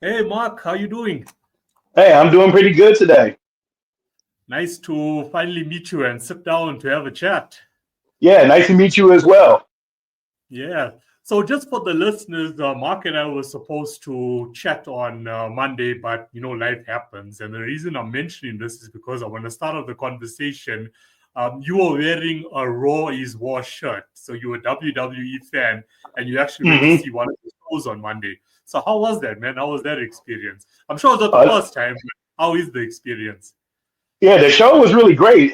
Hey Mark, how you doing? Hey, I'm doing pretty good today. Nice to finally meet you and sit down to have a chat. Yeah, nice to meet you as well. Yeah. So just for the listeners, Mark and I were supposed to chat on Monday, but life happens. And the reason I'm mentioning this is because I want to start off the conversation. You were wearing a Raw is War shirt, so you were a WWE fan, and you actually went to hmm see one of the shows on Monday. So how was that, man? How was that experience? I'm sure it's not the Uh, first time, but how is the experience? yeah, the show was really great.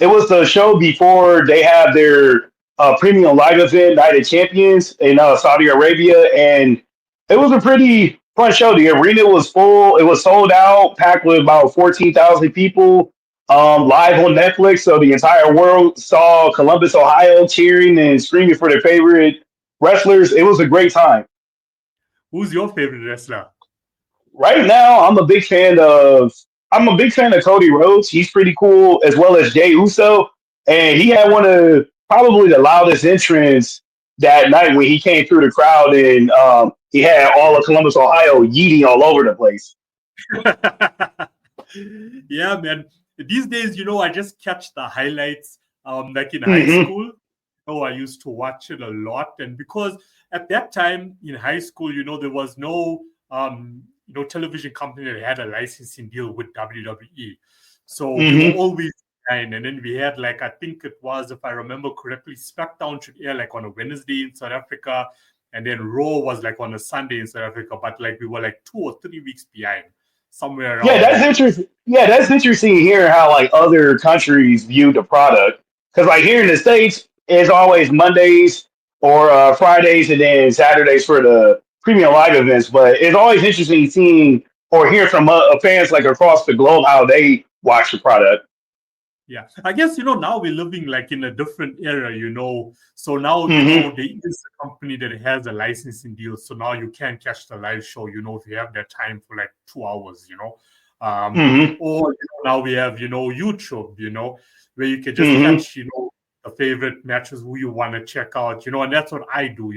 It was the show before they have their premium live event, Night of Champions in Saudi Arabia, and it was a pretty fun show. The arena was full; it was sold out, packed with about 14,000 people. Live on Netflix, so the entire world saw Columbus, Ohio, cheering and screaming for their favorite wrestlers. It was a great time. Who's your favorite wrestler? Right now, I'm a big fan of Cody Rhodes. He's pretty cool, as well as Jay Uso, and he had one of probably the loudest entrants that night when he came through the crowd, and he had all of Columbus, Ohio, yeeting all over the place. Yeah, man. These days, I just catch the highlights. Like in high hmm school, I used to watch it a lot, and because at that time in high school, there was no television company that had a licensing deal with WWE, so we were hmm always behind. And then we had, like, I think it was, if I remember correctly, SmackDown should air like on a Wednesday in South Africa, and then Raw was like on a Sunday in South Africa, but like we were like 2 or 3 weeks behind, somewhere Yeah, around that's there. interesting. Yeah, that's interesting hearing how like other countries view the product. Because like here in the states, it's always Mondays or Fridays, and then Saturdays for the premium live events. But it's always interesting seeing or hearing from fans like across the globe how they watch the product. Yeah, I guess now we're living like in a different era. So now hmm there is a company that has a licensing deal. So now you can catch the live show. If you have that time for like 2 hours. hmm Or now we have YouTube. Where you can just hmm catch the favorite matches who you want to check out. And that's what I do.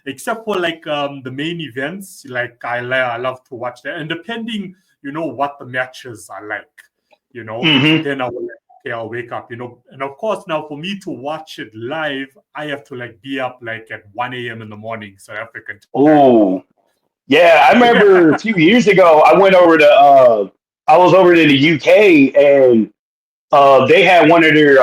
Except for like the main events. Like I love to watch that, and depending what the matches are like. hmm Then I will, like, okay, I'll wake up, and of course now for me to watch it live, I have to like be up like at 1 a.m. in the morning, South African time. Oh, yeah. I remember Yeah. a few years ago, I was over in the UK and they had one of their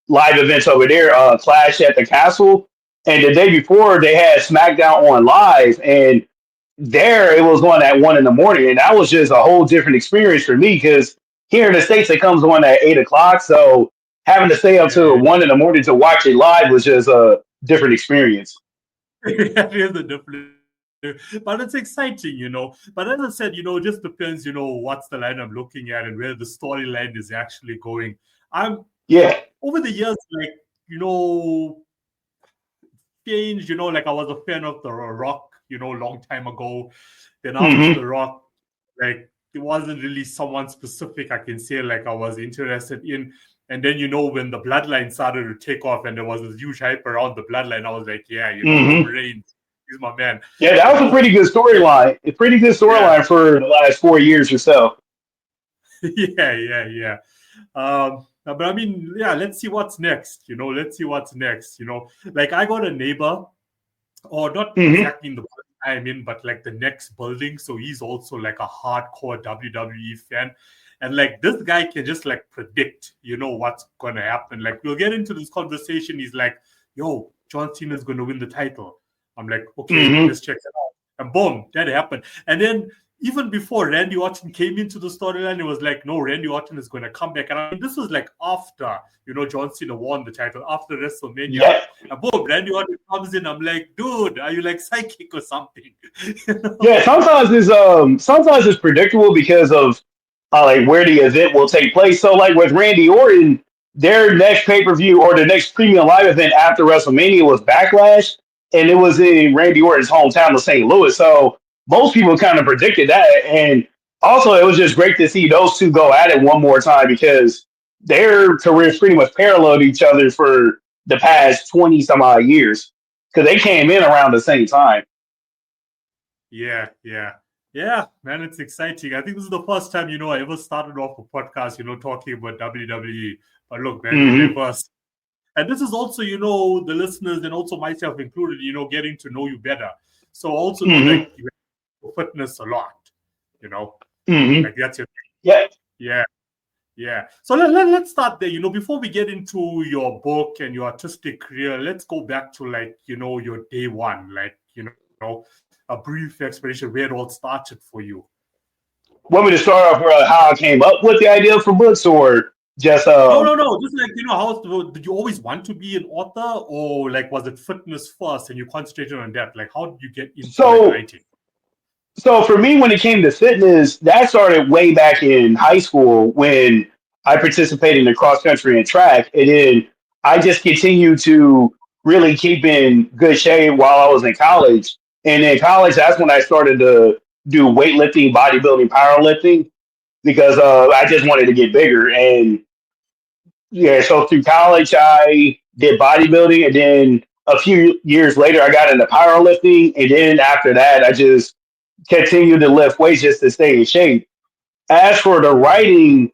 live events over there, Clash at the Castle, and the day before they had SmackDown on live, and there it was on at 1 in the morning, and that was just a whole different experience for me because here in the states it comes on at 8 o'clock, so having to stay up till Yeah. 1 in the morning to watch it live was just a different experience. It is a different, but it's exciting. But as I said, it just depends, what's the line I'm looking at and where the storyline is actually going. I'm Yeah. over the years, like, you know, changed, like I was a fan of The Rock, long time ago. Then after hmm The Rock, like it wasn't really someone specific I can say like I was interested in. And then when the bloodline started to take off and there was this huge hype around the bloodline, I was like, yeah, Roman hmm Reigns, he's my man. Yeah, that You was a know, pretty good yeah, storyline. A pretty good yeah, storyline for the last 4 years or so. yeah. But I mean, yeah, let's see what's next. Let's see what's next. Like I got a neighbor, or not hmm exactly in the building I'm in, but like the next building. So he's also like a hardcore WWE fan. And like this guy can just like predict, what's gonna happen. Like we'll get into this conversation. He's like, yo, John Cena's gonna win the title. I'm like, okay, hmm let's check it out. And boom, that happened. And then even before Randy Orton came into the storyline, it was like, no, Randy Orton is going to come back. And I mean, this was like after, John Cena won the title, after WrestleMania. Yep. And boom, Randy Orton comes in. I'm like, dude, are you like psychic or something? you Yeah, know? sometimes it's predictable because of like where the event will take place. So like with Randy Orton, their next pay per view or the next premium live event after WrestleMania was Backlash, and it was in Randy Orton's hometown of St. Louis. So most people kind of predicted that, and also it was just great to see those two go at it one more time because their careers pretty much paralleled each other for the past 20 some odd years because they came in around the same time. Yeah, man, it's exciting. I think this is the first time, I ever started off a podcast, talking about WWE. But look, man, we're Hmm. diverse. And this is also, the listeners and also myself included, getting to know you better. So also know Hmm. that you have fitness a lot, you know, Hmm. like that's your Yeah. yeah. Yeah. So let's start there. Before we get into your book and your artistic career, let's go back to like, your day one, like, a brief explanation where it all started for you. Want me to start off with how I came up with the idea for books, or just No. Just like, did you always want to be an author, or like was it fitness first and you concentrated on that? Like, how did you get into like so writing? so for me, when it came to fitness, that started way back in high school when I participated in the cross country and track, and then I just continued to really keep in good shape while I was in college. And in college, that's when I started to do weightlifting, bodybuilding, powerlifting because I just wanted to get bigger. And yeah, so through college, I did bodybuilding, and then a few years later, I got into powerlifting, and then after that, I just continued to lift weights just to stay in shape. As for the writing,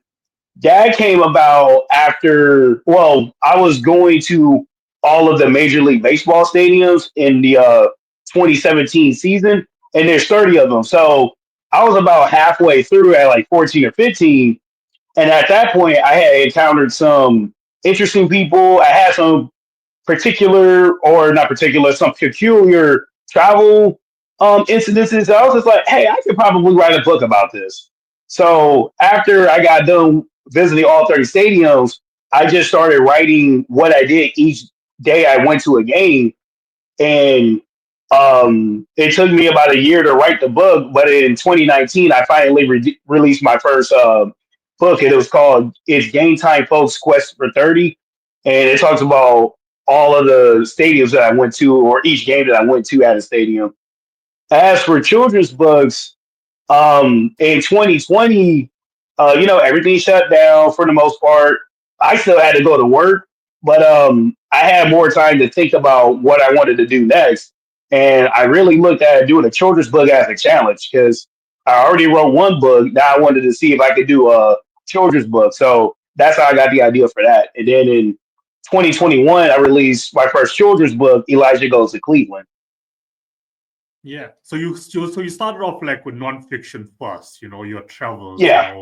that came about after, well, I was going to all of the Major League Baseball stadiums in the 2017 season, and there's 30 of them. So I was about halfway through at like 14 or 15. And at that point, I had encountered some interesting people. I had some particular, or not particular, some peculiar travel incidences. I was just like, hey, I could probably write a book about this. So after I got done visiting all 30 stadiums, I just started writing what I did each day I went to a game. And it took me about a year to write the book, but in 2019, I finally released my first book, and it was called "It's Game Time, Folks: Quest for 30," and it talks about all of the stadiums that I went to, or each game that I went to at a stadium. As for children's books, in 2020, everything shut down for the most part. I still had to go to work, but I had more time to think about what I wanted to do next. And I really looked at doing a children's book as a challenge because I already wrote one book. Now I wanted to see if I could do a children's book. So that's how I got the idea for that. And then in 2021, I released my first children's book, Elijah Goes to Cleveland. Yeah. So you started off like with nonfiction first, your travels, Yeah.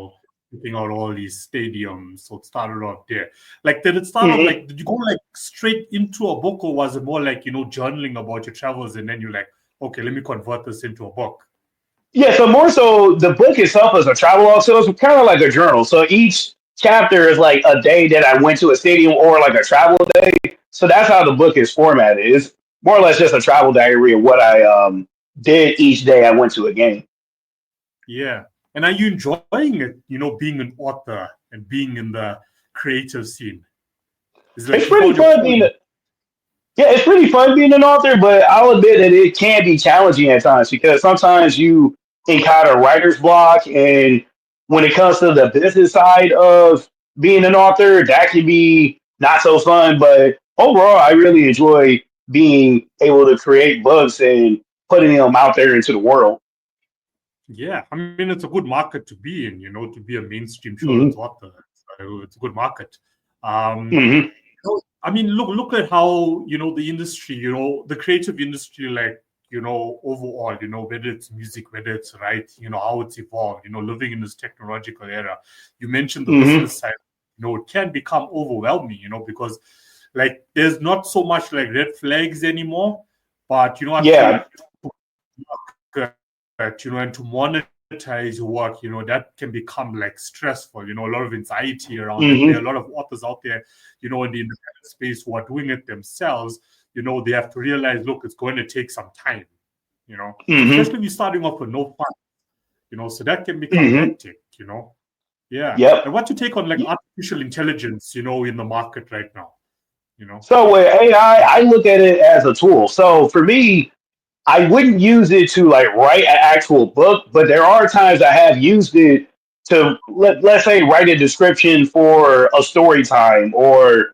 looking out all these stadiums. So it started off there. Like, did it start off Mhm. like, did you go like straight into a book, or was it more like, journaling about your travels and then you're like, okay, let me convert this into a book? Yeah, so more so the book itself is a travel log, so it's kind of like a journal. So each chapter is like a day that I went to a stadium or like a travel day. So that's how the book is formatted. It's more or less just a travel diary of what I did each day I went to a game. Yeah. And are you enjoying it, being an author and being in the creative scene? Is it It's like you pretty found your fun being calling? Yeah, it's pretty fun being an author, but I'll admit that it can be challenging at times because sometimes you encounter writer's block. And when it comes to the business side of being an author, that can be not so fun. But overall, I really enjoy being able to create books and putting them out there into the world. Yeah, I mean, it's a good market to be in, to be a mainstream children's Hmm. author. It's a good market. Um, Hmm. I mean, look at how, the industry, the creative industry, like, overall, whether it's music, whether it's writing, how it's evolved, living in this technological era. You mentioned the Hmm. business side, it can become overwhelming, because like there's not so much like red flags anymore. But, I feel Yeah. and to monetize your work, that can become like stressful, a lot of anxiety around it. There are Hmm. a lot of authors out there, in the independent space who are doing it themselves. They have to realize, look, it's going to take some time, Hmm. especially if you're starting off with no fund, so that can become Hmm. hectic. Yeah. Yep. And what you take on like artificial intelligence, in the market right now, So with AI, I look at it as a tool. So for me, I wouldn't use it to like write an actual book, but there are times I have used it to let's say write a description for a story time or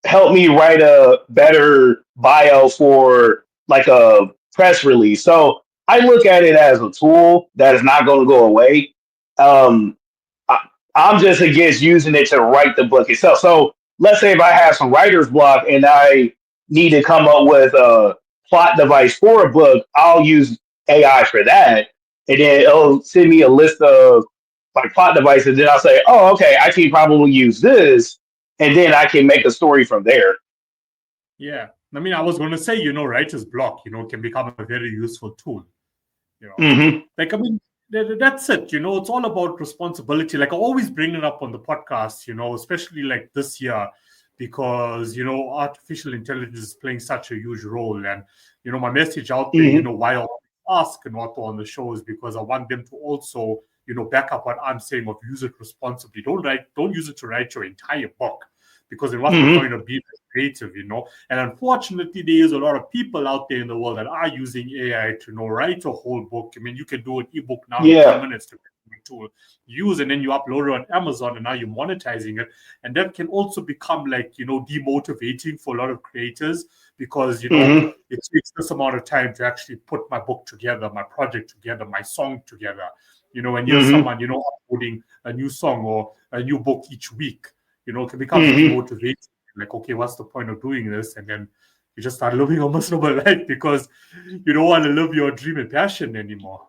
help me write a better bio for like a press release. So I look at it as a tool that is not going to go away. Um, I, I'm just against using it to write the book itself. So let's say if I have some writer's block and I need to come up with a plot device for a book, I'll use AI for that. And then it'll send me a list of like plot devices. Then I'll say, oh, okay, I can probably use this. And then I can make a story from there. Yeah. I mean, I was going to say, writer's block, can become a very useful tool. you know Hmm. like, I mean, that's it. It's all about responsibility. Like, I always bring it up on the podcast, especially like this year, because artificial intelligence is playing such a huge role. And my message out there, Hmm. why I ask an author on the show is because I want them to also back up what I'm saying of use it responsibly. Don't use it to write your entire book, because then what's the Hmm. point of being creative? And unfortunately, there is a lot of people out there in the world that are using AI to write a whole book. I mean, you can do an ebook now in Yeah. 10 minutes to use, and then you upload it on Amazon, and now you're monetizing it. And that can also become like, demotivating for a lot of creators, because, Hmm. it takes this amount of time to actually put my book together, my project together, my song together. And here's Hmm. someone, uploading a new song or a new book each week, it becomes Hmm. demotivating. Like, okay, what's the point of doing this? And then you just start living a miserable life because you don't want to live your dream and passion anymore.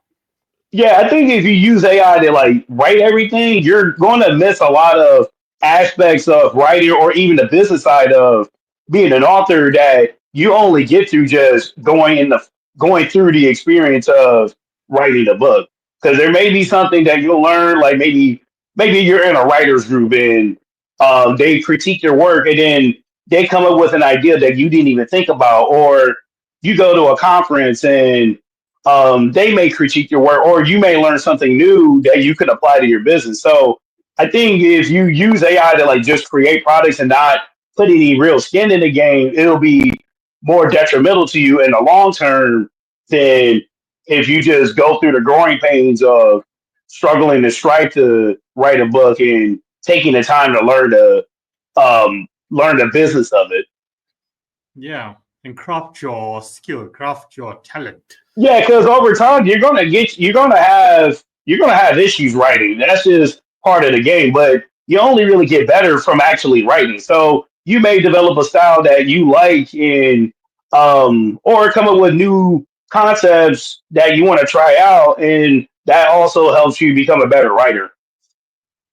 Yeah, I think if you use AI to like write everything, you're going to miss a lot of aspects of writing or even the business side of being an author that you only get through just going through the experience of writing a book. Because there may be something that you'll learn, like maybe you're in a writer's group and they critique your work and then they come up with an idea that you didn't even think about, or you go to a conference and they may critique your work, or you may learn something new that you could apply to your business. So I think if you use AI to like just create products and not put any real skin in the game, it'll be more detrimental to you in the long term than if you just go through the growing pains of struggling to strive to write a book and taking the time to learn the business of it. Yeah. And craft your skill, craft your talent. Yeah, because over time you're gonna have issues writing. That's just part of the game. But you only really get better from actually writing. So you may develop a style that you like and or come up with new concepts that you want to try out, and that also helps you become a better writer.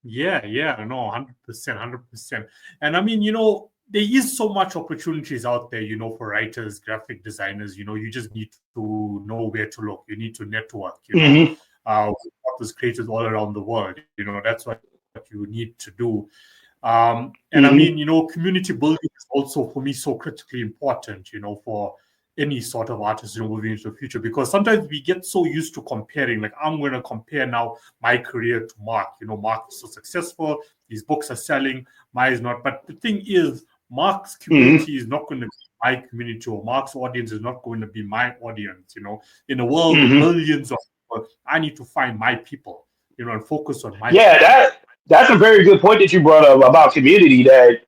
Yeah, yeah, no, 100%, 100%. And I mean, there is so much opportunities out there, for writers, graphic designers. You just need to know where to look. You need to network, Hmm. with authors, creators all around the world. That's what you need to do. And I mean, Hmm. community building is also for me so critically important, for any sort of artist, moving into the future, because sometimes we get so used to comparing. Like, I'm going to compare now my career to Mark. Mark is so successful, his books are selling, mine is not. But the thing is, Mark's Hmm. community is not going to be my community, or Mark's audience is not going to be my audience. In a world with Hmm. billions of people, I need to find my people, and focus on my Yeah, people. that's a very good point that you brought up about community. That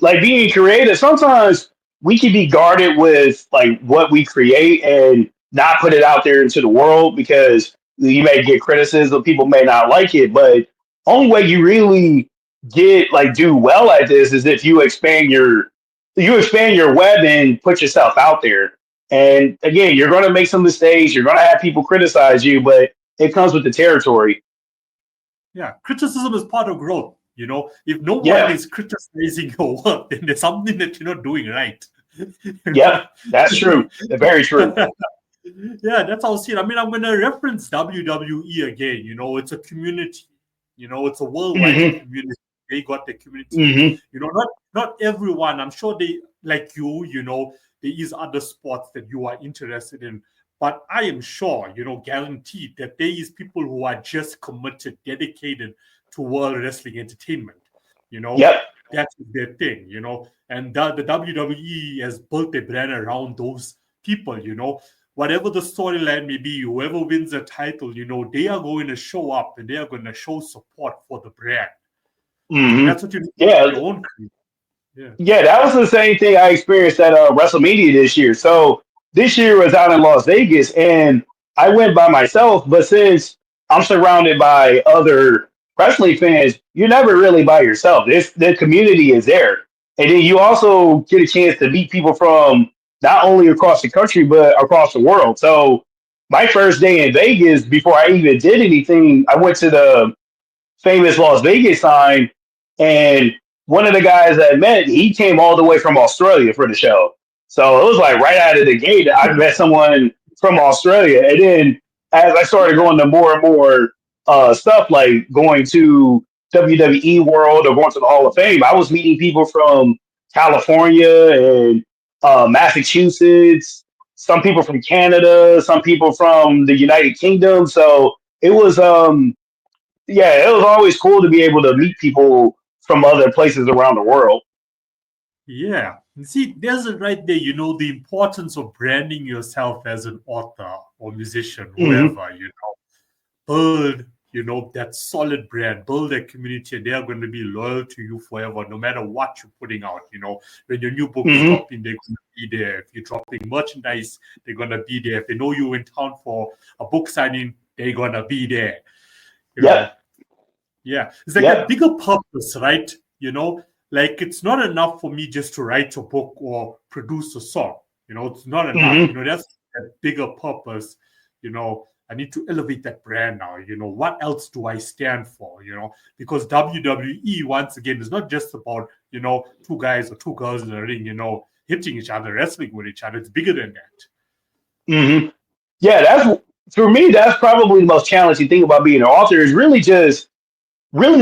like being creative, sometimes we can be guarded with like what we create and not put it out there into the world because you may get criticism, people may not like it. But only way you really get like do well at this is if you expand your web and put yourself out there. And again, you're going to make some mistakes. You're going to have people criticize you, but it comes with the territory. Yeah, criticism is part of growth. If no one Yeah. is criticizing your work, then there's something that you're not doing right. you Yep, know? that's true. Very true. Yeah, that's how I see it. I mean, I'm going to reference WWE again. It's a community. It's a worldwide Hmm. community. They got the community. Hmm. Not everyone. I'm sure they like you. There is other sports that you are interested in, but I am sure, guaranteed that there is people who are just committed, dedicated to world wrestling entertainment. You know, Yep. that's their thing. And the WWE has built a brand around those people. Whatever the storyline may be, whoever wins the title, they are going to show up and they are going to show support for the brand. And Hmm. that's what you need to Yeah. your own career. Yeah. Yeah, that was the same thing I experienced at WrestleMania this year. So this year was out in Las Vegas, and I went by myself, but since I'm surrounded by other wrestling fans, you're never really by yourself. The community is there. And then you also get a chance to meet people from not only across the country, but across the world. So my first day in Vegas, before I even did anything, I went to the famous Las Vegas sign, and one of the guys that I met, he came all the way from Australia for the show. So it was like right out of the gate, I met someone from Australia, and then as I started going to more and more stuff, like going to WWE World or going to the Hall of Fame, I was meeting people from California and Massachusetts, some people from Canada, some people from the United Kingdom. So it was yeah, it was always cool to be able to meet people from other places around the world. Yeah. See, there's it right there, the importance of branding yourself as an author or musician, Hmm. whoever, build, that solid brand, build a community, and they're going to be loyal to you forever, no matter what you're putting out. When your new book is Hmm. dropping, they're going to be there. If you're dropping merchandise, they're going to be there. If they know you're in town for a book signing, they're going to be there. You Yep. know, yeah. It's like a Yep. bigger purpose, right? Like it's not enough for me just to write a book or produce a song. It's not enough. Hmm. That's a bigger purpose. I need to elevate that brand now. What else do I stand for? Because WWE, once again, is not just about, two guys or two girls in the ring, hitting each other, wrestling with each other. It's bigger than that. Hmm. Yeah, that's for me. That's probably the most challenging thing about being an author is really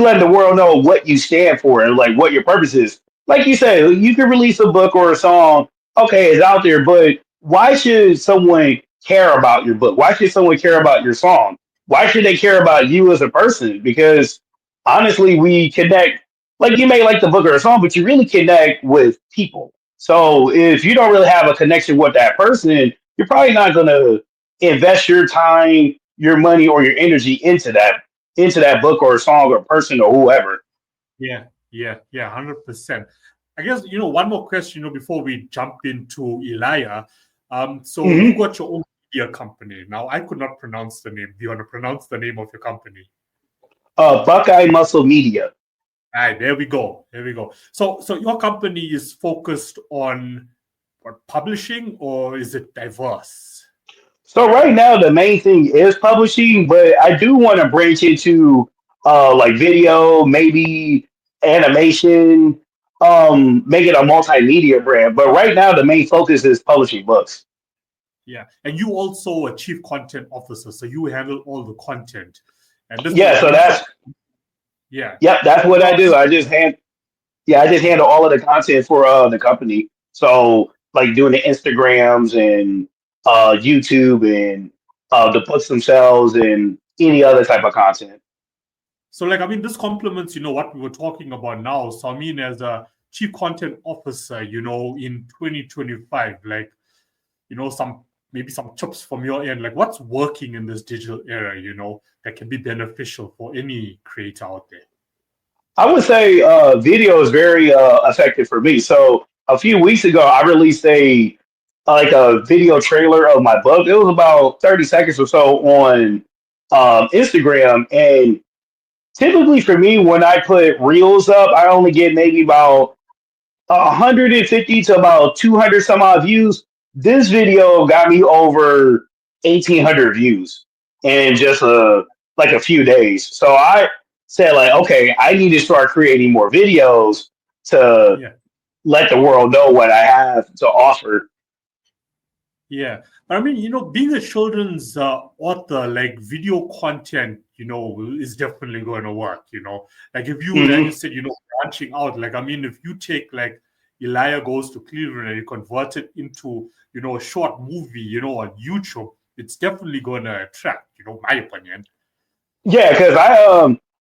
letting the world know what you stand for and like what your purpose is. Like you say, you can release a book or a song. Okay, it's out there, but why should someone care about your book? Why should someone care about your song? Why should they care about you as a person? Because honestly, we connect. Like you may like the book or a song, but you really connect with people. So if you don't really have a connection with that person, you're probably not going to invest your time, your money, or your energy into that book or song or person or whoever. Yeah, 100%. I guess, one more question, before we jump into Elia. So you Hmm. got your own media company. Now, I could not pronounce the name. Do you want to pronounce the name of your company? Buckeye Muscle Media. All right, there we go. There we go. So your company is focused on what, publishing, or is it diverse? So right now the main thing is publishing, but I do want to branch into like video, maybe animation, make it a multimedia brand. But right now the main focus is publishing books. Yeah. And you also a chief content officer, so you handle all the content. And this is, Yeah, I so mean, that's yeah. yep, that's what So, I do. I just handle all of the content for the company. So like doing the Instagrams and YouTube and the books themselves and any other type of content. like, I mean, this complements, what we were talking about now. So, I mean, as a chief content officer, in 2025, like, some maybe some tips from your end, like what's working in this digital era, that can be beneficial for any creator out there. I would say video is very effective for me. So a few weeks ago, I released a like a video trailer of my book. It was about 30 seconds or so on Instagram, and typically for me, when I put reels up, I only get maybe about 150 to about 200 some odd views. This video got me over 1,800 views in just like a few days. So I said like, okay, I need to start creating more videos to Yeah. let the world know what I have to offer. Yeah. But I mean, being a children's author, like video content, is definitely going to work. Like if you, like you Hmm. said, branching out, like, I mean, if you take like Elijah Goes to Cleveland and you convert it into, a short movie, on YouTube, it's definitely going to attract, my opinion. Yeah, because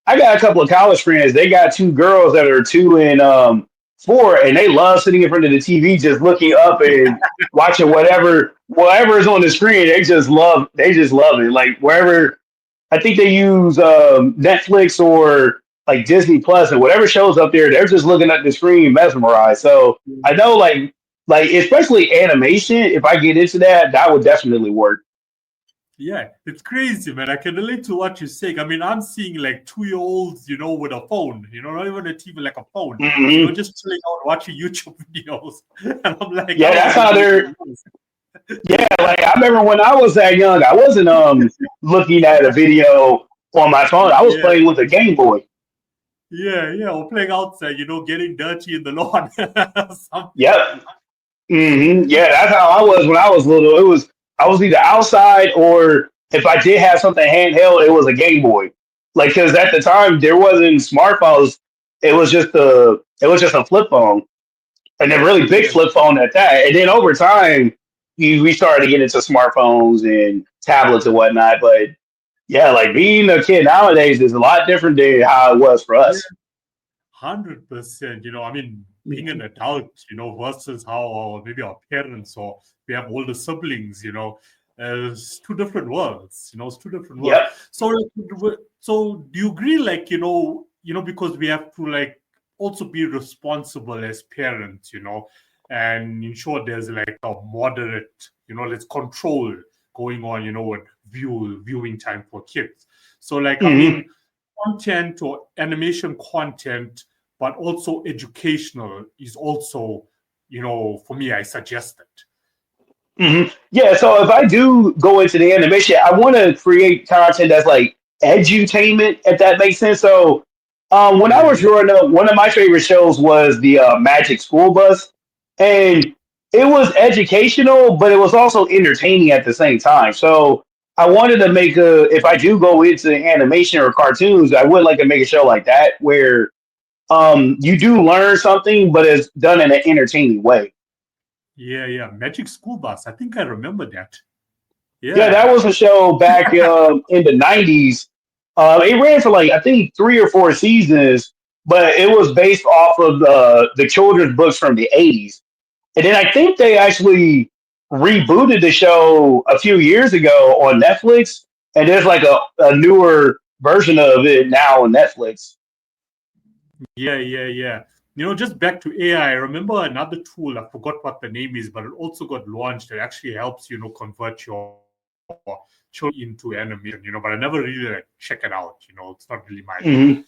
I got a couple of college friends. They got two girls that are 2 and 4, and they love sitting in front of the TV just looking up and watching whatever is on the screen. They just love it. Like wherever I think they use Netflix or like Disney Plus and whatever shows up there, they're just looking at the screen mesmerized. So I know like especially animation, if I get into that, that would definitely work. Yeah, it's crazy, man. I can relate to what you're saying. I mean, I'm seeing like 2-year-olds, with a phone, not even a TV, like a phone, Hmm. just chilling out watching YouTube videos. And I'm like, Yeah, how are that's they how doing they're. this? Yeah, like I remember when I was that young, I wasn't looking at a video on my phone. I was Yeah, playing with a Game Boy. yeah, yeah. Or playing outside, getting dirty in the lawn. Something. Yep. Yeah, that's how I was when I was little. I was either outside or if I did have something handheld, it was a Game Boy. Like because at the time there wasn't smartphones. It was just a flip phone, and a really big Yeah, flip phone at that. And then over time, we started to get into smartphones and tablets and whatnot. But yeah, like being a kid nowadays is a lot different than how it was for yeah. us. 100%. I mean, being an adult, versus how maybe our parents or we have older siblings, it's two different worlds. It's two different worlds. Yep. So, so do you agree? Like, because we have to like also be responsible as parents, and ensure there's like a moderate, let's control going on, with viewing time for kids. So, like, I Hmm. mean, content or animation content, but also educational is also, for me, I suggest it. Yeah, so if I do go into the animation, I want to create content that's like edutainment, if that makes sense. So, when I Yeah, was growing up, one of my favorite shows was the Magic School Bus, and it was educational, but it was also entertaining at the same time. So, I wanted to make if I do go into animation or cartoons, I would like to make a show like that where you do learn something, but it's done in an entertaining way. yeah, yeah. Magic School Bus. I think I remember that. Yeah, that Yeah. was a show back in the '90s. It ran for like I think 3 or 4 seasons, but it was based off of the children's books from the '80s. And then I think they actually rebooted the show a few years ago on Netflix, and there's like a newer version of it now on Netflix. Yeah, yeah, yeah. Just back to AI, I remember another tool, I forgot what the name is, but it also got launched. It actually helps, convert your children into animation, but I never really like check it out. It's not really my, Hmm.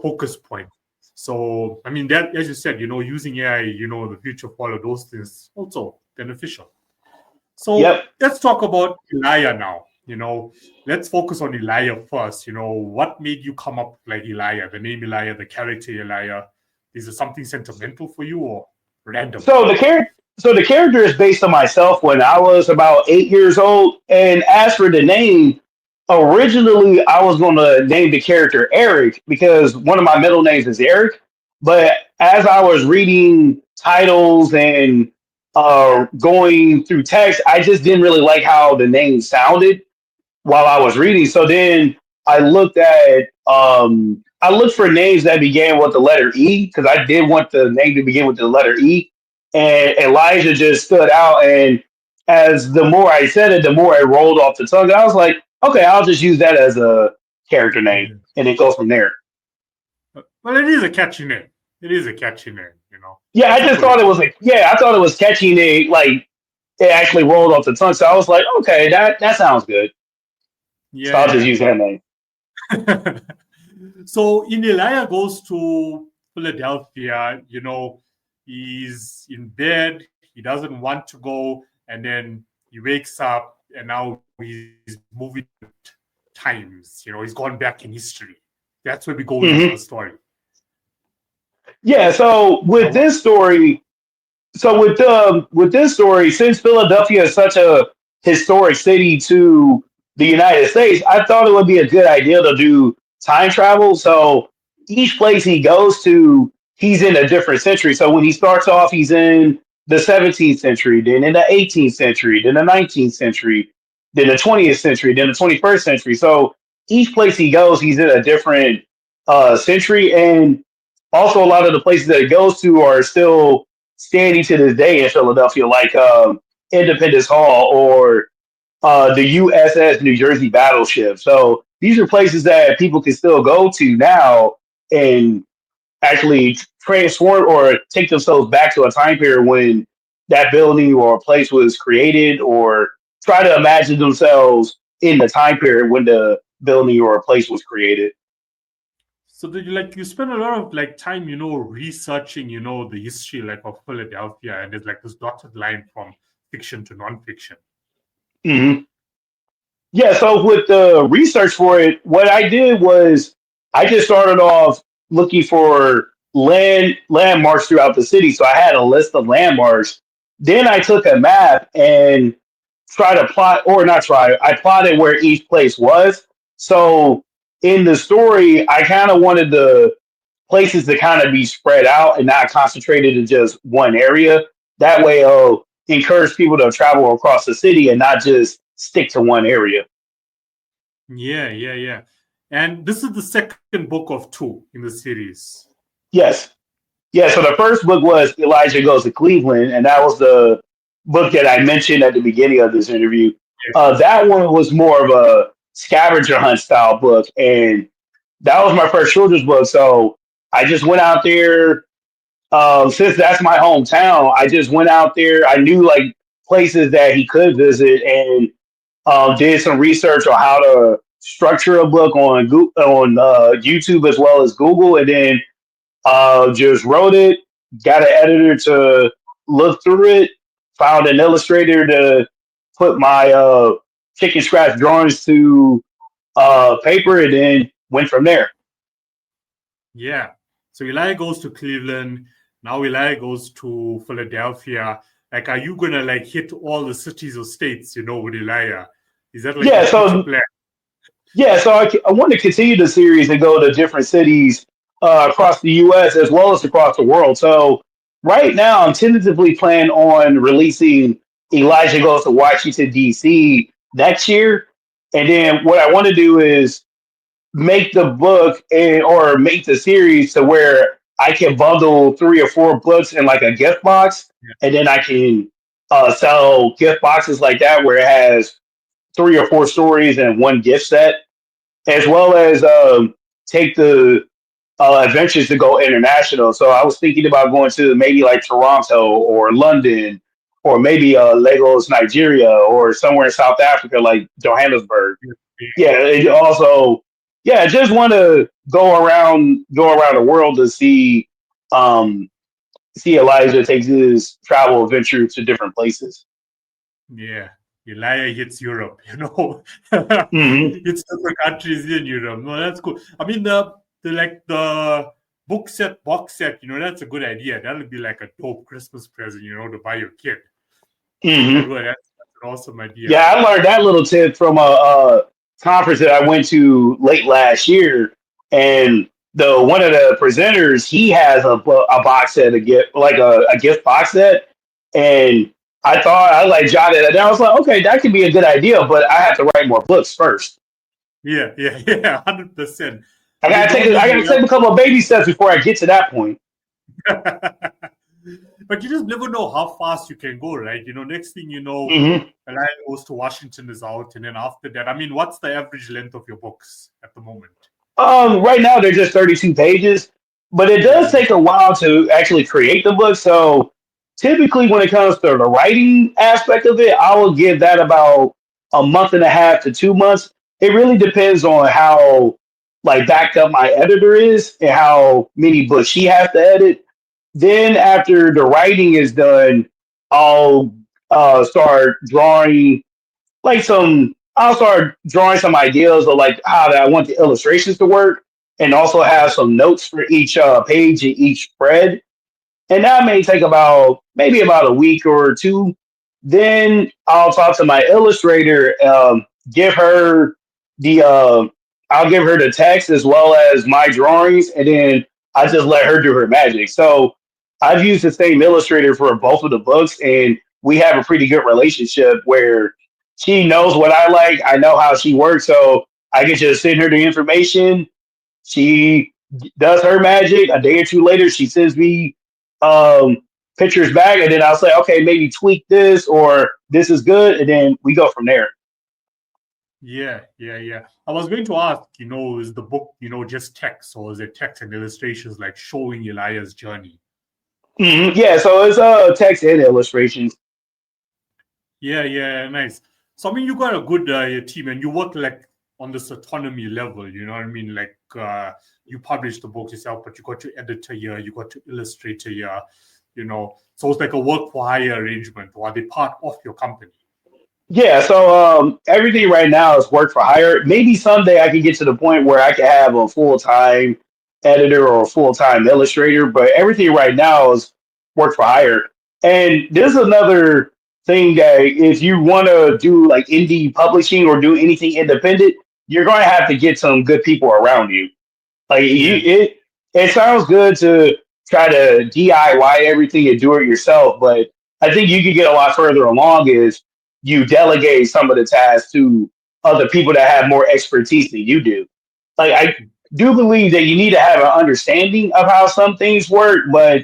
focus point. So, I mean, that, as you said, using AI, the future for all of those things also beneficial. So Yep. let's talk about Elijah now. Let's focus on Elijah first. What made you come up with like Elijah, the name Elijah, the character Elijah? Is it something sentimental for you or random? So the character is based on myself when I was about 8 years old. And as for the name, originally I was going to name the character Eric because one of my middle names is Eric. But as I was reading titles and going through text, I just didn't really like how the name sounded while I was reading. So then I looked at I looked for names that began with the letter E because I did want the name to begin with the letter E, and Elijah just stood out. And as the more I said it, the more it rolled off the tongue. And I was like, okay, I'll just use that as a character name, Yeah. and it goes from there. Well, it is a catchy name. It is a catchy name. Yeah, I That's a just good thought it example. was like yeah, I thought it was catchy. And it actually rolled off the tongue. So I was like, okay, that sounds good. So I'll just Yeah, use that name. yeah. So in Elijah goes to Philadelphia, he's in bed, he doesn't want to go, and then he wakes up and now he's moving times, he's gone back in history. That's where we go with the Hmm. story. Yeah. So Now, with this story, with this story, since Philadelphia is such a historic city to the United States, I thought it would be a good idea to do time travel. So each place he goes to, he's in a different century. So when he starts off, he's in the 17th century, then in the 18th century, then the 19th century, then the 20th century, then the 21st century. So each place he goes, he's in a different century, and also a lot of the places that he goes to are still standing to this day in Philadelphia, like Independence Hall or the USS New Jersey battleship. So these are places that people can still go to now and actually transform or take themselves back to a time period when that building or place was created, or try to imagine themselves in the time period when the building or place was created. So did you spend a lot of time, researching, the history of Philadelphia, and there's this dotted line from fiction to nonfiction. Hmm. Yeah, so with the research for it, what I did was I just started off looking for landmarks throughout the city. So I had a list of landmarks. Then I took a map and tried to plot, or not try, I plotted where each place was. So in the story, I kind of wanted the places to kind of be spread out and not concentrated in just one area. That way, it'll encourage people to travel across the city and not just stick to one area. Yeah, yeah, yeah. And this is the second book of two in the series. Yes. Yeah. So the first book was Elijah Goes to Cleveland, and that was the book that I mentioned at the beginning of this interview. That one was more of a scavenger hunt style book, and that was my first children's book. So I just went out there. Since that's my hometown, I just went out there. I knew places that he could visit, and did some research on how to structure a book on YouTube as well as Google, and then just wrote it. Got an editor to look through it. Found an illustrator to put my chicken scratch drawings to paper, and then went from there. Yeah. So Elijah goes to Cleveland. Now Elijah goes to Philadelphia. Are you gonna hit all the cities or states, with Elijah? Is that Yeah, a future so plan? yeah, so I want to continue the series and go to different cities across the U.S. as well as across the world. So right now, I'm tentatively planning on releasing Elijah Goes to Washington D.C. next year, and then what I want to do is make the book or make the series to where I can bundle 3 or 4 books in a gift box, and then I can sell gift boxes like that where it has 3 or 4 stories and one gift set, as well as take the adventures to go international. So I was thinking about going to maybe Toronto or London, or maybe Lagos, Nigeria, or somewhere in South Africa like Johannesburg. Yeah, and also, yeah, I just want to go around the world to see Elijah take his travel adventure to different places. Yeah. Elijah hits Europe, Hmm. It's different countries in Europe. No, that's cool. I mean, the box set, that's a good idea. That would be a dope Christmas present, to buy your kid. Hmm. That's an awesome idea. Yeah, I learned that little tip from a conference that I went to late last year, and the one of the presenters he has a box set, a gift a gift box set, and I thought I jotted it down. I was like, okay, that could be a good idea, but I have to write more books first. Yeah, yeah, yeah, 100%. I I mean, gotta take normally I you gotta take a couple of baby steps before I get to that point. but you just never know how fast you can go, right? Next thing you know, Hmm. a line goes to Washington is out, and then after that, I mean, what's the average length of your books at the moment? Right now they're just 32 pages, but it does Mm. take a while to actually create the book. So typically, when it comes to the writing aspect of it, I will give that about a month and a half to 2 months. It really depends on how backed up my editor is and how many books she has to edit. Then after the writing is done, I'll start drawing I'll start drawing some ideas of how that I want the illustrations to work, and also have some notes for each page and each spread. And that may take maybe about a week or two. Then I'll talk to my illustrator, give her the I'll give her the text as well as my drawings, and then I just let her do her magic. So I've used the same illustrator for both of the books, and we have a pretty good relationship where she knows what I like, I know how she works, so I can just send her the information. She does her magic. A day or two later, she sends me um, pictures back, and then I'll say, okay, maybe tweak this, or this is good, and then we go from there. Yeah, yeah, yeah. I was going to ask, is the book, just text, or is it text and illustrations showing Elijah's journey? Yeah, so it's text and illustrations. Yeah, yeah, nice. So I mean, you got a good team, and you work like on this autonomy level. You know what I mean? Like you publish the books yourself, but you got your editor here, you got your illustrator here. You know, so it's like a work for hire arrangement, or are they part of your company? Yeah, so everything right now is work for hire. Maybe someday I can get to the point where I can have a full time editor or a full time illustrator, but everything right now is work for hire. And there's another thing that if you want to do like indie publishing or do anything independent, you're going to have to get some good people around you. Like Yeah, it sounds good to try to DIY everything and do it yourself, but I think you could get a lot further along is you delegate some of the tasks to other people that have more expertise than you do. Like I do believe that you need to have an understanding of how some things work, but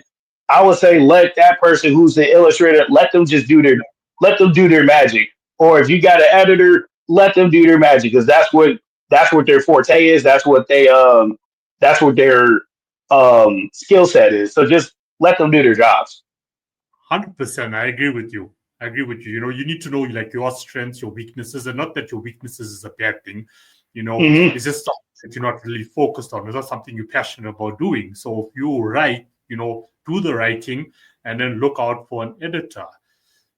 I would say let that person who's the illustrator let them do their magic. Or if you got an editor, let them do their magic because that's what their forte is. That's what their skill set is. So just let them do their jobs. 100%. I agree with you. I agree with you. You know, you need to know like your strengths, your weaknesses, and not that your weaknesses is a bad thing. You know, Hmm. it's just something that you're not really focused on. It's not something you're passionate about doing. So if you write, you know, do the writing and then look out for an editor,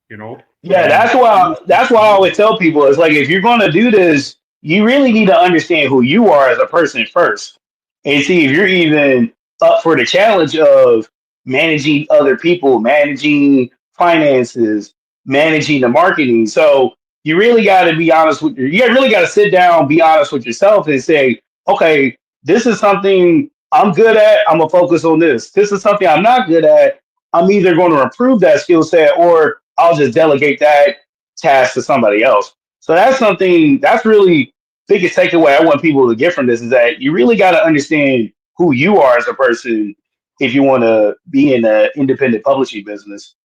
you know, Yeah, and that's why I always tell people it's like if you're gonna do this, you really need to understand who you are as a person first. And see if you're even up for the challenge of managing other people, managing finances, managing the marketing. So you really gotta be honest with you really gotta sit down, be honest with yourself and say, okay, this is something I'm good at, I'm gonna focus on this. This is something I'm not good at, I'm either going to improve that skill set or I'll just delegate that task to somebody else. So that's something that's really biggest takeaway I want people to get from this is that you really got to understand who you are as a person if you want to be in an independent publishing business.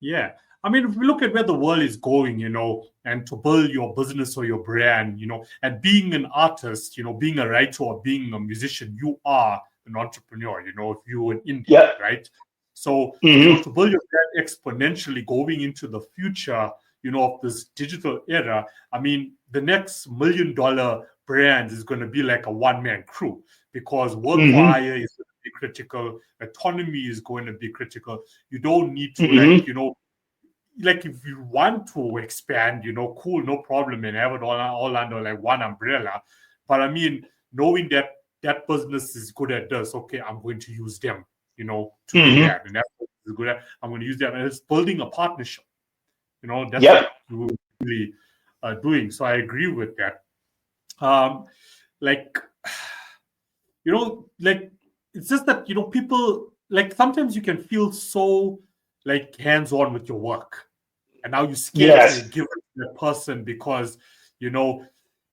yeah. I mean, if we look at where the world is going, you know, and to build your business or your brand, you know, and being an artist, you know, being a writer or being a musician, you are an entrepreneur, you know, if you're an indie, Yep. right? So, you know, Hmm. to build your brand exponentially going into the future, you know, of this digital era, I mean, the next $1 million brand is going to be like a one-man crew because work for Hmm. hire is going to be critical, autonomy is going to be critical. You don't need to like, Hmm. you know, like if you want to expand, you know, cool, no problem, and have it all under like one umbrella. But I mean, knowing that that business is good at this, okay, I'm going to use them, you know, to do Hmm. that, and that is good at, I'm going to use them, and it's building a partnership. You know, that's Yep. what you really are doing. So I agree with that. Um, like you know, like it's just that you know people like sometimes you can feel so like hands on with your work and now you're scared to Yes. give it to that person because you know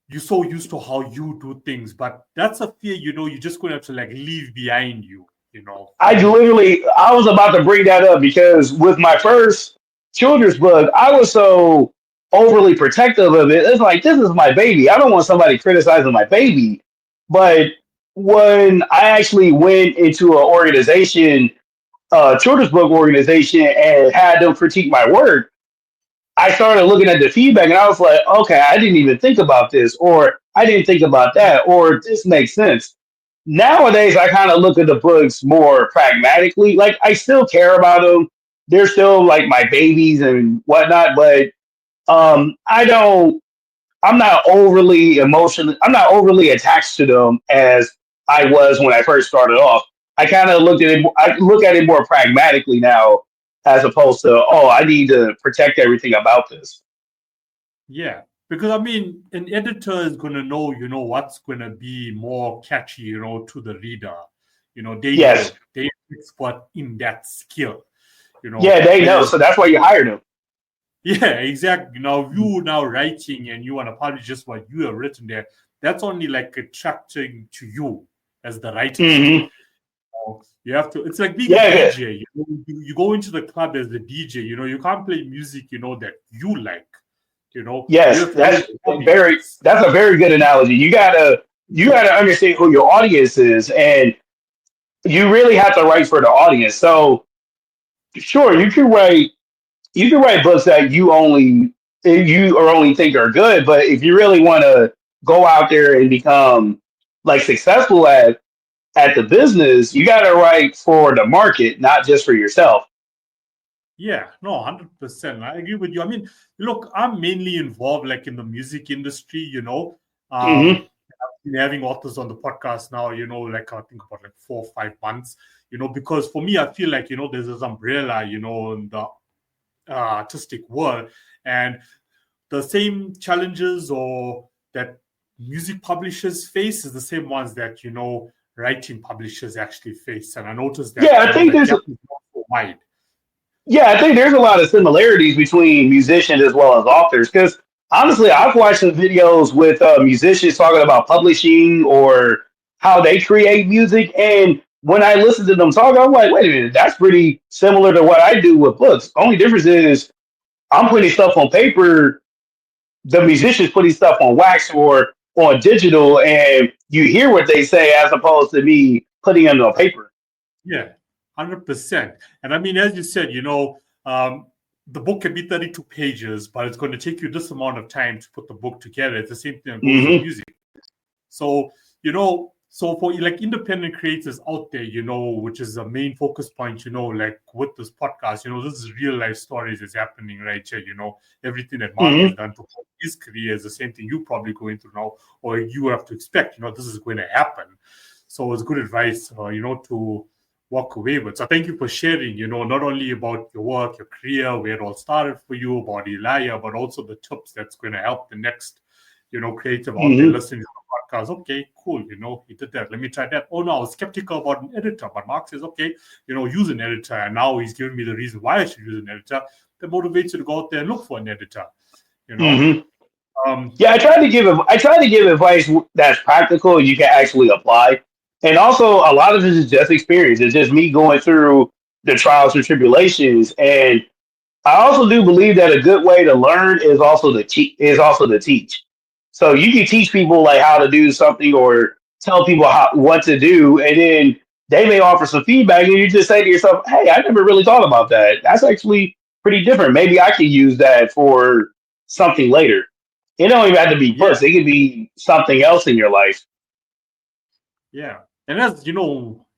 you're so used to how you do things but that's a fear you know you're just going to have to like leave behind you you know and I was about to bring that up because with my first children's book, I was so overly protective of it. It's like, this is my baby. I don't want somebody criticizing my baby. But when I actually went into an organization, a children's book organization, and had them critique my work, I started looking at the feedback and I was like, okay, I didn't even think about this, or I didn't think about that, or this makes sense. Nowadays, I kind of look at the books more pragmatically. Like, I still care about them. They're still like my babies and whatnot, but I don't, I'm not overly emotional. I'm not overly attached to them as I was when I first started off. I kind of looked at it, I look at it more pragmatically now as opposed to, oh, I need to protect everything about this. yeah because I mean an editor is going to know you know what's going to be more catchy you know to the reader you know Yes. they expert in that skill you know Yeah, they know. whereas So that's why you hired them. yeah, exactly. Now you now writing and you want to publish just what you have written there. That's only like attracting to you as the writer. Hmm. You have to. It's like being a Yeah, yeah. DJ. You know, you go into the club as the DJ. You know, you can't play music. You know that you like. You know, you Yes, have to know the audience. that's a very good analogy. You gotta understand who your audience is, and you really have to write for the audience. So sure, you can write books that you only you or only think are good. But if you really want to go out there and become like successful at the business, you got to write for the market, not just for yourself. Yeah, no, 100%. I agree with you. I mean, look, I'm mainly involved like in the music industry, Hmm. been having authors on the podcast now, like I think about like 4 or 5 months, because for me, I feel like, there's this umbrella, in the artistic world, and the same challenges or that music publishers face is the same ones that, writing publishers actually face. And I noticed that, Yeah, I think the there's gap is not so wide. Yeah, I think there's a lot of similarities between musicians as well as authors. Because honestly, I've watched some videos with musicians talking about publishing or how they create music, and when I listen to them talk, I'm like, wait a minute, that's pretty similar to what I do with books. Only difference is I'm putting stuff on paper, the musicians putting stuff on wax or on digital, and you hear what they say as opposed to me putting it on paper. Yeah, 100%. And I mean, as you said, the book can be 32 pages, but it's going to take you this amount of time to put the book together. It's the same thing that goes with Hmm. music. So, so for like independent creators out there, which is the main focus point, like with this podcast, this is real life stories is happening right here. Everything that Mark has Hmm. done to his career is the same thing you're probably going through now, or you have to expect, this is going to happen. So it's good advice, to walk away with. So thank you for sharing, not only about your work, your career, where it all started for you, about Elijah, but also the tips that's going to help the next, creative out there Hmm. listening to the podcast. Okay, cool. He did that. Let me try that. Oh no, I was skeptical about an editor, but Mark says, okay, use an editor. And now he's giving me the reason why I should use an editor that motivates you to go out there and look for an editor, you know. Hmm. Um, Yeah, I try to give advice that's practical and you can actually apply. And also, a lot of it is just experience. It's just me going through the trials and tribulations. And I also do believe that a good way to learn is also to teach. So you can teach people like how to do something or tell people what to do, and then they may offer some feedback, and you just say to yourself, "Hey, I never really thought about that. That's actually pretty different. Maybe I could use that for something later." It don't even have to be yeah, books. It could be something else in your life. yeah. And as you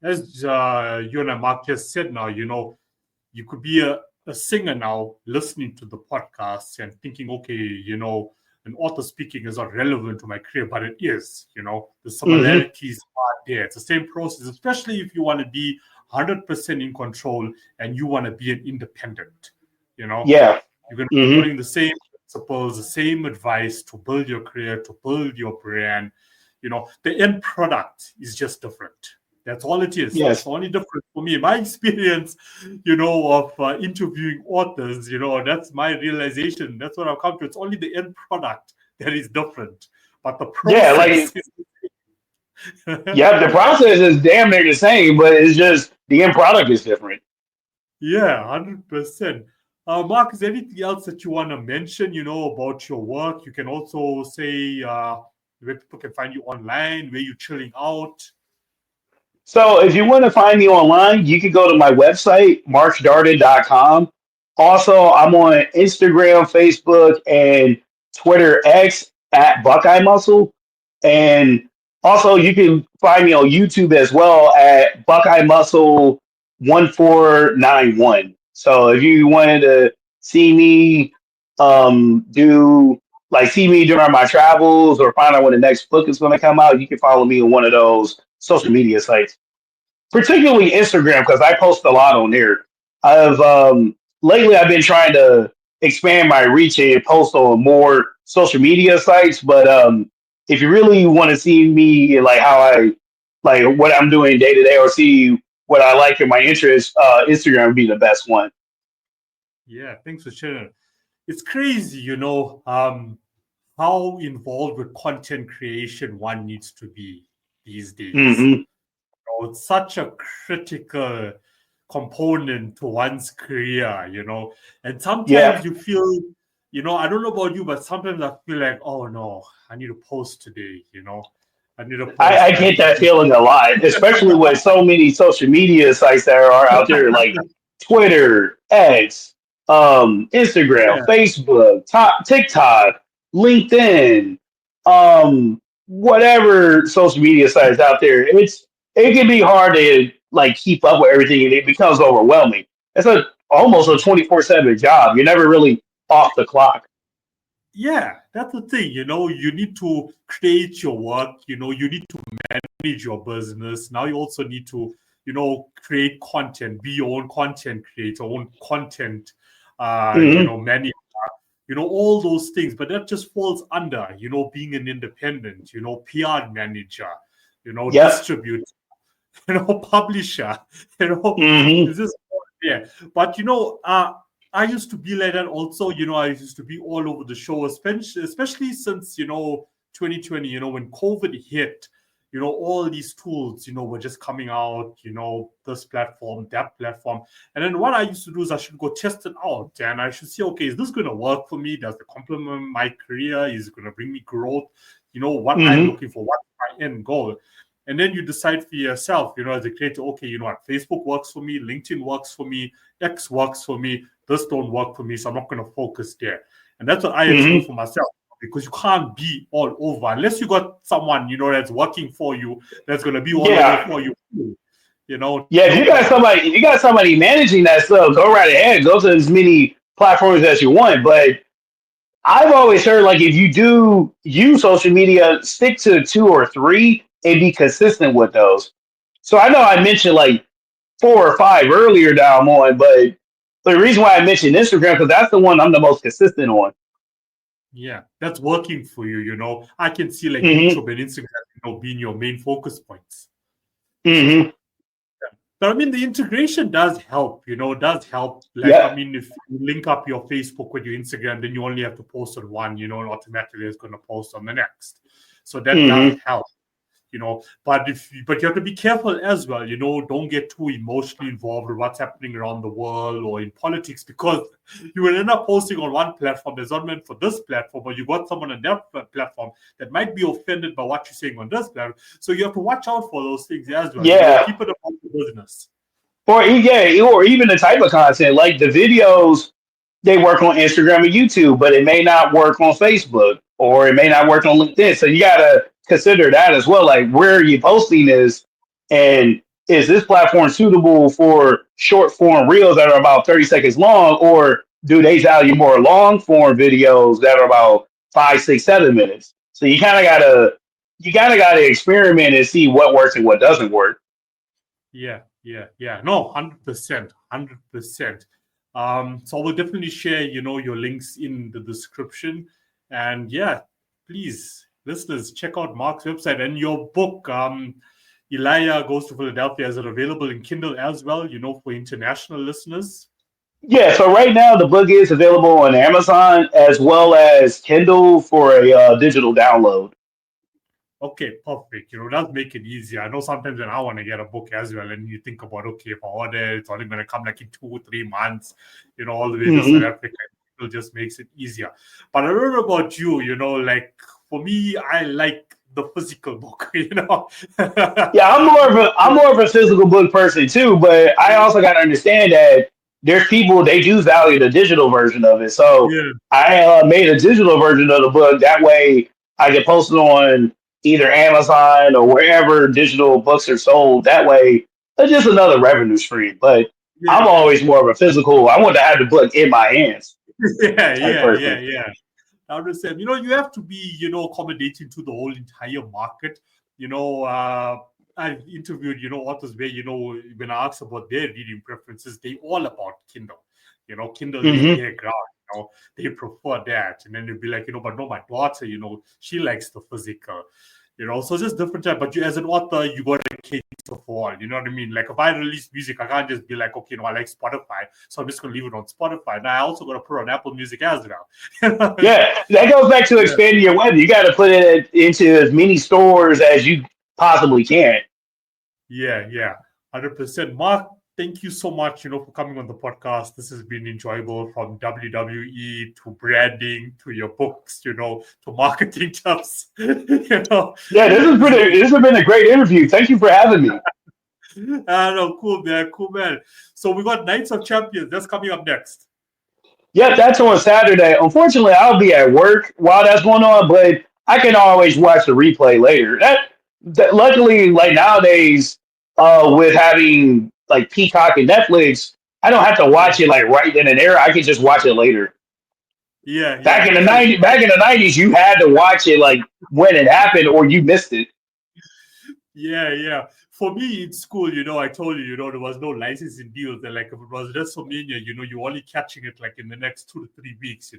and I, Mark, just said now, you could be a singer now listening to the podcast and thinking, okay, an author speaking is not relevant to my career, but it is, the Hmm. similarities are there. It's the same process, especially if you want to be 100% in control and you want to be an independent, you know, Yeah. you're going to be Hmm. following the same principles, the same advice to build your career, to build your brand. The end product is just different. That's all it is. That's Yes. the only difference for me. My experience, of interviewing authors, that's my realization. That's what I've come to. It's only the end product that is different, but the Yeah. Like, process is. yeah, the process is damn near the same, but it's just the end product is different. Yeah, 100%. Mark, is there anything else that you want to mention, about your work? You can also say where people can find you online, where you're chilling out. So if you want to find me online, you can go to my website, markdarden.com. Also, I'm on Instagram, Facebook, and Twitter X at Buckeye Muscle. And also, you can find me on YouTube as well at Buckeye Muscle 1491. So if you wanted to see me do like see me during my travels or find out when the next book is going to come out, you can follow me on one of those social media sites, particularly Instagram because I post a lot on there. I've lately I've been trying to expand my reach and post on more social media sites. But if you really want to see me and like how I like what I'm doing day to day or see what I like in my interests, Instagram would be the best one. Yeah, thanks for sharing. It's crazy, how involved with content creation one needs to be these days. Hmm. It's such a critical component to one's career, and Yeah, sometimes you feel, I don't know about you, but sometimes I feel like, oh no, I need to post today, I need to I post. I get need to that do. feeling a lot, especially with so many social media sites that are out there like Twitter, X. Instagram, Yeah. Facebook, TikTok, LinkedIn, whatever social media sites out there. It can be hard to like keep up with everything, and it becomes overwhelming. It's almost a 24/7 job. You're never really off the clock. Yeah, that's the thing. You need to create your work. You need to manage your business. Now you also need to, create content, be your own content creator, own content, Hmm. manager, all those things. But that just falls under, being an independent, PR manager, Yep. distributor, publisher, Hmm. is this yeah. But I used to be like that also. I used to be all over the show, especially since 2020. When COVID hit, all these tools, were just coming out. This platform, that platform, and then what I used to do is I should go test it out, and I should see, okay, is this going to work for me? Does it complement my career? Is it going to bring me growth? What I'm Hmm. looking for, what's my end goal? And then you decide for yourself, as a creator, okay, what, Facebook works for me, LinkedIn works for me, X works for me, this don't work for me, so I'm not going to focus there. And that's what I had to do Hmm. for myself, because you can't be all over unless you got someone, that's working for you, that's going to be all over Yeah. for you. Yeah, Nobody. if you got somebody managing that stuff, go right ahead. Go to as many platforms as you want. But I've always heard like if you do use social media, stick to two or three and be consistent with those. So I know I mentioned like four or five earlier that I'm on, but the reason why I mentioned Instagram because that's the one I'm the most consistent on. Yeah, that's working for you. I can see like Hmm. YouTube and Instagram, being your main focus points. Hmm. But I mean, the integration does help, does help. Like, I Yep. mean, if you link up your Facebook with your Instagram, then you only have to post on one, and automatically it's going to post on the next. So that does Hmm. help. But you have to be careful as well. Don't get too emotionally involved with what's happening around the world or in politics, because you will end up posting on one platform that's not meant for this platform, or you got someone on that platform that might be offended by what you're saying on this platform. So you have to watch out for those things as well. Yeah. Keep it about the business. Or even the type of content like the videos they work on Instagram and YouTube, but it may not work on Facebook or it may not work on LinkedIn. So you gotta consider that as well. Like where are you posting this, and is this platform suitable for short form reels that are about 30 seconds long, or do they value more long form videos that are about 5, 6, 7 minutes? So you kind of gotta experiment and see what works and what doesn't work. Yeah. No, 100%, 100%. So I will definitely share, your links in the description. And yeah, please, listeners, check out Mark's website and your book. Elijah Goes to Philadelphia. Is it available in Kindle as well? For international listeners. Yeah, so right now the book is available on Amazon as well as Kindle for a digital download. Okay, perfect. That'll make it easier. I know sometimes when I want to get a book as well, and you think about, okay, if I order, it's only going to come like in 2 or 3 months, all the way to South Hmm. Africa. It just makes it easier. But I don't know about you, like for me, I like the physical book, Yeah, I'm more of a physical book person too, but I also got to understand that there's people they do value the digital version of it. So Yeah, I made a digital version of the book. That way I can post it on either Amazon or wherever digital books are sold. That way it's just another revenue stream. But I'm yeah, always more of a physical. I want to have the book in my hands yeah, type yeah, yeah, person. yeah. I understand. You have to be, accommodating to the whole entire market. I've interviewed, authors where, when I ask about their reading preferences, they all about Kindle. Kindle is Hmm. their ground. They prefer that. And then they'll be like, but no, my daughter, she likes the physical. So just different type. But you, as an author, you got to cater for all. You know what I mean? Like if I release music, I can't just be like, okay, I like Spotify, so I'm just gonna leave it on Spotify. Now I also got to put it on Apple Music as well. Yeah, that goes back to Yeah, expanding your web. You got to put it into as many stores as you possibly can. yeah, 100%. Mark, thank you so much, for coming on the podcast. This has been enjoyable, from WWE to branding to your books, to marketing tips. Yeah, So, this has been a great interview. Thank you for having me. no, cool man. So we got Knights of Champions. That's coming up next. Yeah, that's on Saturday. Unfortunately, I'll be at work while that's going on, but I can always watch the replay later. That luckily, like nowadays, with having like Peacock and Netflix, I don't have to Yeah, watch it like right then and there. I can just watch it later. yeah, Back yeah. in the True. 90s, back in the 90s, you had to watch it like when it happened or you missed it. Yeah, yeah. For me in school, I told you, there was no licensing deals. And like if it was WrestleMania, you're only catching it like in the next 2 to 3 weeks,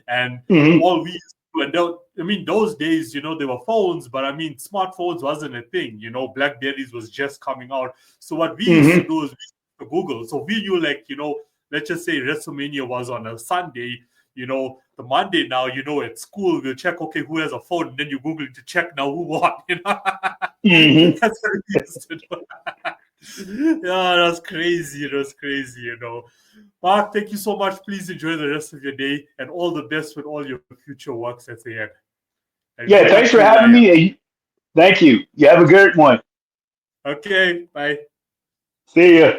and Hmm. all we used to do, and those days, there were phones, but I mean, smartphones wasn't a thing, Blackberries was just coming out. So what we used to Hmm. do is we used to Google. So we knew like, let's just say WrestleMania was on a Sunday, the Monday now, at school, we'll check, okay, who has a phone, and then you Google to check now who won, Hmm. That's what we used to do. Yeah, that's crazy. It was crazy, Mark, thank you so much. Please enjoy the rest of your day and all the best with all your future works at the end. And good Yeah, luck thanks to for you, having Ryan. me. Thank you. You have a good one. Okay, bye. See ya.